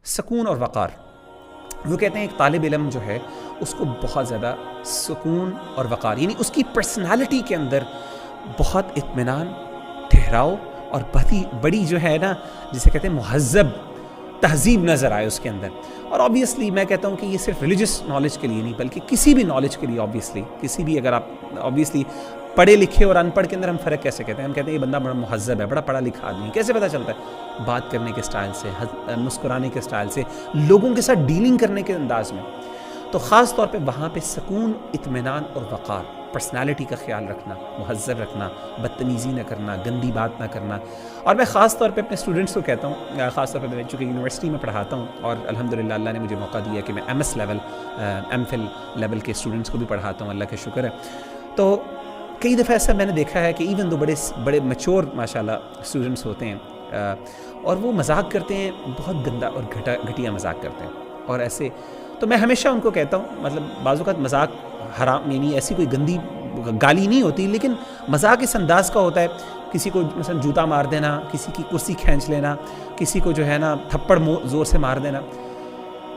سکون اور وقار. وہ کہتے ہیں ایک طالب علم جو ہے اس کو بہت زیادہ سکون اور وقار، یعنی اس کی پرسنالٹی کے اندر بہت اطمینان، ٹھہراؤ اور بڑی جو ہے نا جسے کہتے ہیں مہذب تہذیب نظر آئے اس کے اندر. اور آبویسلی میں کہتا ہوں کہ یہ صرف ریلیجس نالج کے لیے نہیں بلکہ کسی بھی نالج کے لیے، آبویسلی کسی بھی، اگر آپ آبویسلی پڑھے لکھے اور ان پڑھ کے اندر ہم فرق کیسے کہتے ہیں؟ ہم کہتے ہیں یہ بندہ بڑا مہذب ہے، بڑا پڑھا لکھا آدمی. کیسے پتہ چلتا ہے؟ بات کرنے کے سٹائل سے، مسکرانے کے سٹائل سے، لوگوں کے ساتھ ڈیلنگ کرنے کے انداز میں. تو خاص طور پہ وہاں پہ سکون، اطمینان اور وقار، پرسنالٹی کا خیال رکھنا، مہذب رکھنا، بدتمیزی نہ کرنا، گندی بات نہ کرنا. اور میں خاص طور پہ اپنے اسٹوڈنٹس کو کہتا ہوں، خاص طور پہ میں چونکہ یونیورسٹی میں پڑھاتا ہوں اور الحمدللہ اللہ نے مجھے موقع دیا کہ میں M S level, MPhil level کے اسٹوڈنٹس کو بھی پڑھاتا ہوں، اللہ کا شکر ہے. تو کئی دفعہ ایسا میں نے دیکھا ہے کہ ایون دو بڑے میچور ماشاءاللہ اسٹوڈنٹس ہوتے ہیں اور وہ مذاق کرتے ہیں، بہت گندا اور گھٹیا مذاق کرتے ہیں. اور ایسے تو میں ہمیشہ ان کو کہتا ہوں، مطلب بعض اوقات مذاق حرام، یعنی ایسی کوئی گندی گالی نہیں ہوتی، لیکن مذاق اس انداز کا ہوتا ہے، کسی کو مثلا جوتا مار دینا، کسی کی کرسی کھینچ لینا، کسی کو جو ہے نا تھپڑ زور سے مار دینا.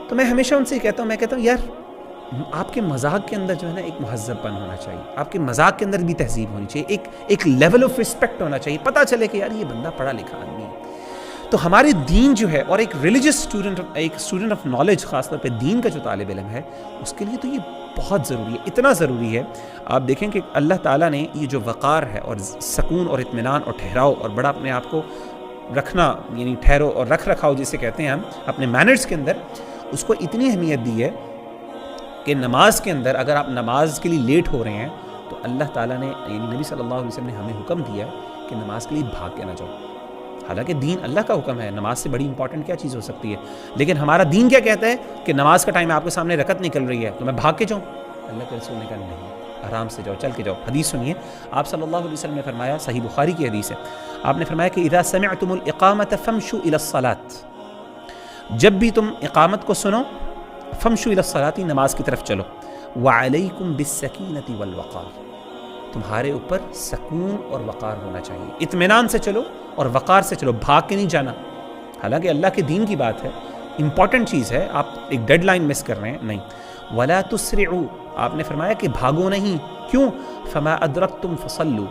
تو میں ہمیشہ ان سے کہتا ہوں یار آپ کے مذاق کے اندر جو ہے نا ایک مہذب پن ہونا چاہیے، آپ کے مذاق کے اندر بھی تہذیب ہونی چاہیے، ایک لیول آف رسپیکٹ ہونا چاہیے، پتہ چلے کہ یار یہ بندہ پڑھا لکھا آدمی ہے. تو ہمارے دین جو ہے، اور ایک ریلیجس اسٹوڈنٹ، ایک اسٹوڈنٹ آف نالج، خاص طور پہ دین کا جو طالب علم ہے، اس کے لیے تو یہ بہت ضروری ہے، اتنا ضروری ہے. آپ دیکھیں کہ اللہ تعالیٰ نے یہ جو وقار ہے اور سکون اور اطمینان اور ٹھہراؤ اور بڑا اپنے آپ کو رکھنا، یعنی ٹھہرو اور رکھ رکھاؤ جسے کہتے ہیں ہم اپنے مینرز کے اندر، اس کو اتنی اہمیت دی ہے کہ نماز کے اندر اگر آپ نماز کے لیے لیٹ ہو رہے ہیں تو اللہ تعالیٰ نے، یعنی نبی صلی اللہ علیہ وسلم نے ہمیں حکم دیا کہ نماز کے لیے بھاگ کے نہ جاؤ. حالانکہ دین اللہ کا حکم ہے، نماز سے بڑی امپورٹنٹ کیا چیز ہو سکتی ہے، لیکن ہمارا دین کیا کہتا ہے کہ نماز کا ٹائم آپ کے سامنے رکعت نکل رہی ہے تو میں بھاگ کے جاؤں؟ اللہ کے رسول نے کہا نہیں، آرام سے جاؤ، چل کے جاؤ. حدیث سنیے، آپ صلی اللہ علیہ وسلم نے فرمایا، صحیح بخاری کی حدیث ہے، آپ نے فرمایا کہ اذا سمعتم الاقامۃ فامشوا الی الصلاۃ، جب بھی تم اقامت کو سنو، فامشوا الی الصلاۃ، نماز کی طرف چلو. وعلیکم بالسکینۃ والوقار، تمہارے اوپر سکون اور وقار ہونا چاہیے، اطمینان سے چلو اور وقار سے چلو، بھاگ کے نہیں جانا. حالانکہ اللہ کے دین کی بات ہے، امپورٹنٹ چیز ہے، آپ ایک ڈیڈ لائن مس کر رہے ہیں، نہیں. ولا تسرعوا، آپ نے فرمایا کہ بھاگو نہیں، کیوں؟ فما ادرکتم فصلوا،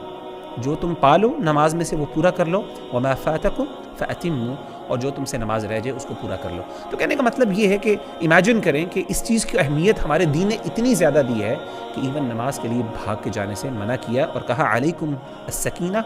جو تم پالو نماز میں سے وہ پورا کر لو، وما فاتکم فاتموا، اور جو تم سے نماز رہ جائے اس کو پورا کر لو. تو کہنے کا مطلب یہ ہے کہ امیجن کریں کہ اس چیز کی اہمیت ہمارے دین نے اتنی زیادہ دی ہے کہ ایون نماز کے لیے بھاگ کے جانے سے منع کیا اور کہا علیکم السکینہ